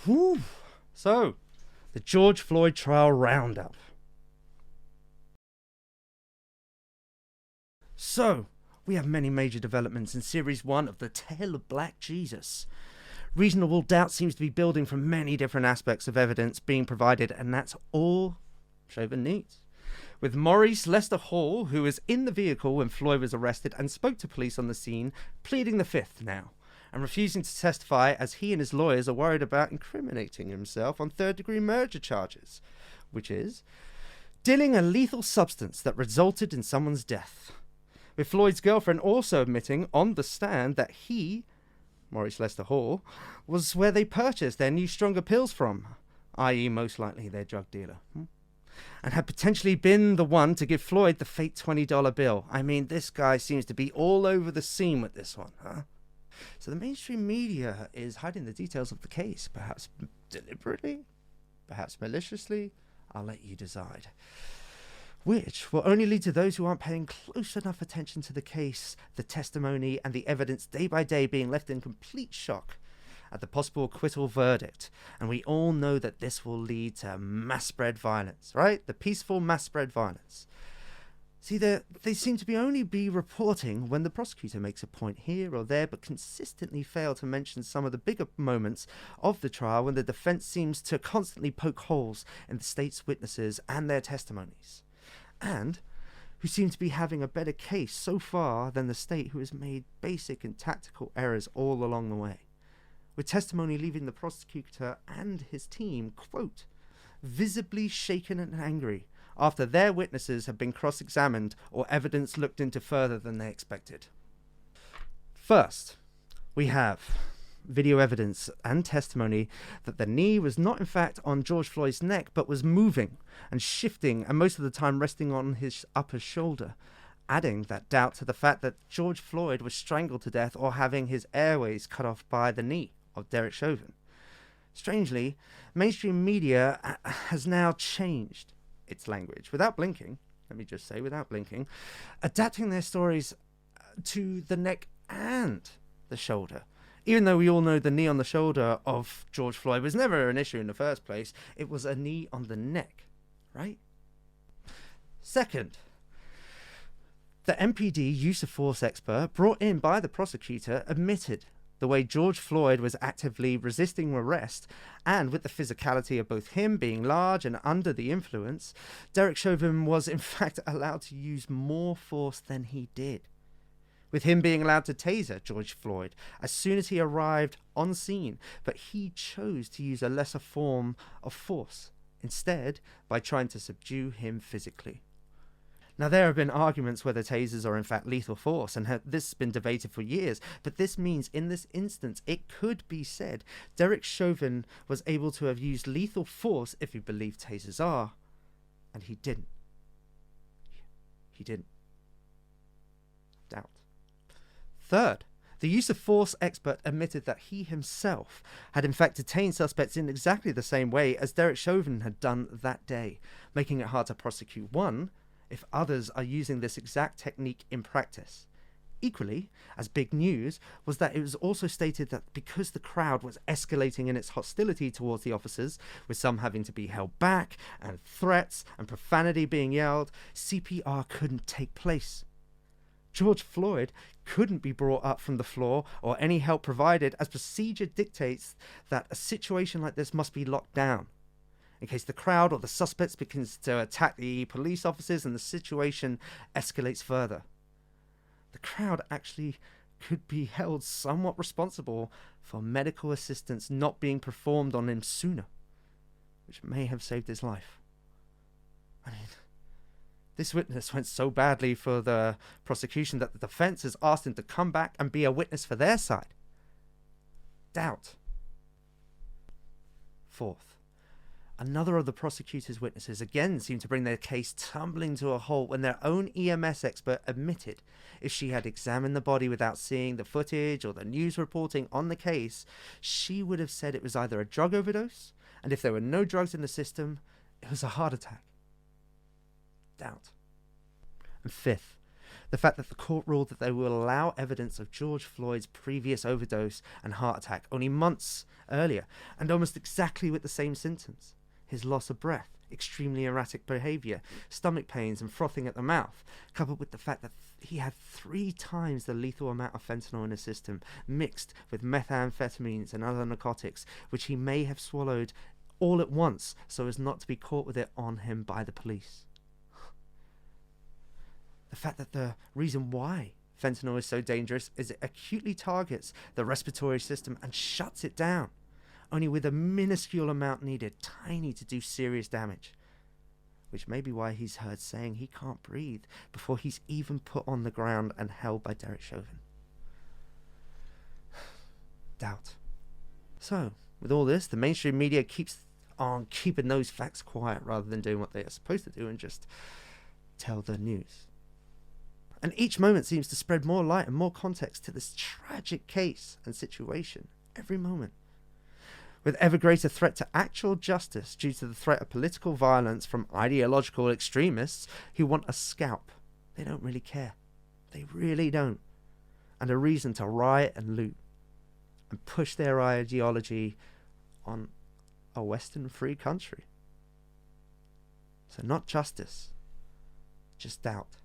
Whew. So, the George Floyd trial roundup. So, we have many major developments in Series 1 of The Tale of Black Jesus. Reasonable doubt seems to be building from many different aspects of evidence being provided, and that's all Chauvin needs. With Maurice Lester Hall, who was in the vehicle when Floyd was arrested and spoke to police on the scene, pleading the fifth now, and refusing to testify as he and his lawyers are worried about incriminating himself on third-degree murder charges, which is dealing a lethal substance that resulted in someone's death. With Floyd's girlfriend also admitting on the stand that he, Maurice Lester Hall, was where they purchased their new stronger pills from, i.e. most likely their drug dealer, and had potentially been the one to give Floyd the fake $20 bill. I mean, this guy seems to be all over the scene with this one, huh? So the mainstream media is hiding the details of the case, perhaps deliberately, perhaps maliciously. I'll let you decide. Which will only lead to those who aren't paying close enough attention to the case, the testimony, and the evidence day by day being left in complete shock at the possible acquittal verdict. And we all know that this will lead to mass spread violence, right? The peaceful mass spread violence. See, they seem to only be reporting when the prosecutor makes a point here or there, but consistently fail to mention some of the bigger moments of the trial when the defense seems to constantly poke holes in the state's witnesses and their testimonies, and who seem to be having a better case so far than the state, who has made basic and tactical errors all along the way, with testimony leaving the prosecutor and his team, quote, visibly shaken and angry after their witnesses have been cross-examined or evidence looked into further than they expected. First, we have video evidence and testimony that the knee was not in fact on George Floyd's neck, but was moving and shifting, and most of the time resting on his upper shoulder, adding that doubt to the fact that George Floyd was strangled to death or having his airways cut off by the knee of Derek Chauvin. Strangely, mainstream media has now changed its language without blinking, let me just say, without blinking, adapting their stories to the neck and the shoulder. Even though we all know the knee on the shoulder of George Floyd was never an issue in the first place, it was a knee on the neck, right? Second, the MPD use of force expert brought in by the prosecutor admitted the way George Floyd was actively resisting arrest, and with the physicality of both him being large and under the influence, Derek Chauvin was in fact allowed to use more force than he did, with him being allowed to taser George Floyd as soon as he arrived on scene, but he chose to use a lesser form of force instead by trying to subdue him physically. Now, there have been arguments whether tasers are in fact lethal force, and this has been debated for years, but this means in this instance it could be said Derek Chauvin was able to have used lethal force if you believe tasers are, and he didn't. He didn't. Doubt. Third, the use of force expert admitted that he himself had in fact detained suspects in exactly the same way as Derek Chauvin had done that day, making it hard to prosecute one if others are using this exact technique in practice. Equally, as big news, was that it was also stated that because the crowd was escalating in its hostility towards the officers, with some having to be held back, and threats and profanity being yelled, CPR couldn't take place. George Floyd couldn't be brought up from the floor or any help provided, as procedure dictates that a situation like this must be locked down in case the crowd or the suspects begins to attack the police officers and the situation escalates further. The crowd actually could be held somewhat responsible for medical assistance not being performed on him sooner, which may have saved his life. I mean, this witness went so badly for the prosecution that the defense has asked him to come back and be a witness for their side. Doubt. Fourth, another of the prosecutor's witnesses again seemed to bring their case tumbling to a halt when their own EMS expert admitted if she had examined the body without seeing the footage or the news reporting on the case, she would have said it was either a drug overdose, and if there were no drugs in the system, it was a heart attack. Doubt. And fifth, The fact that the court ruled that they will allow evidence of George Floyd's previous overdose and heart attack only months earlier, and almost exactly with the same symptoms. His loss of breath, extremely erratic behaviour, stomach pains and frothing at the mouth, coupled with the fact that he had 3 times the lethal amount of fentanyl in his system, mixed with methamphetamines and other narcotics, which he may have swallowed all at once so as not to be caught with it on him by the police. The fact that the reason why fentanyl is so dangerous is it acutely targets the respiratory system and shuts it down, only with a minuscule amount needed, tiny to do serious damage. Which may be why he's heard saying he can't breathe before he's even put on the ground and held by Derek Chauvin. Doubt. So, with all this, the mainstream media keeps on keeping those facts quiet rather than doing what they are supposed to do and just tell the news. And each moment seems to spread more light and more context to this tragic case and situation every moment. With ever greater threat to actual justice due to the threat of political violence from ideological extremists who want a scalp. They don't really care. They really don't. And a reason to riot and loot and push their ideology on a Western free country. So not justice, just doubt.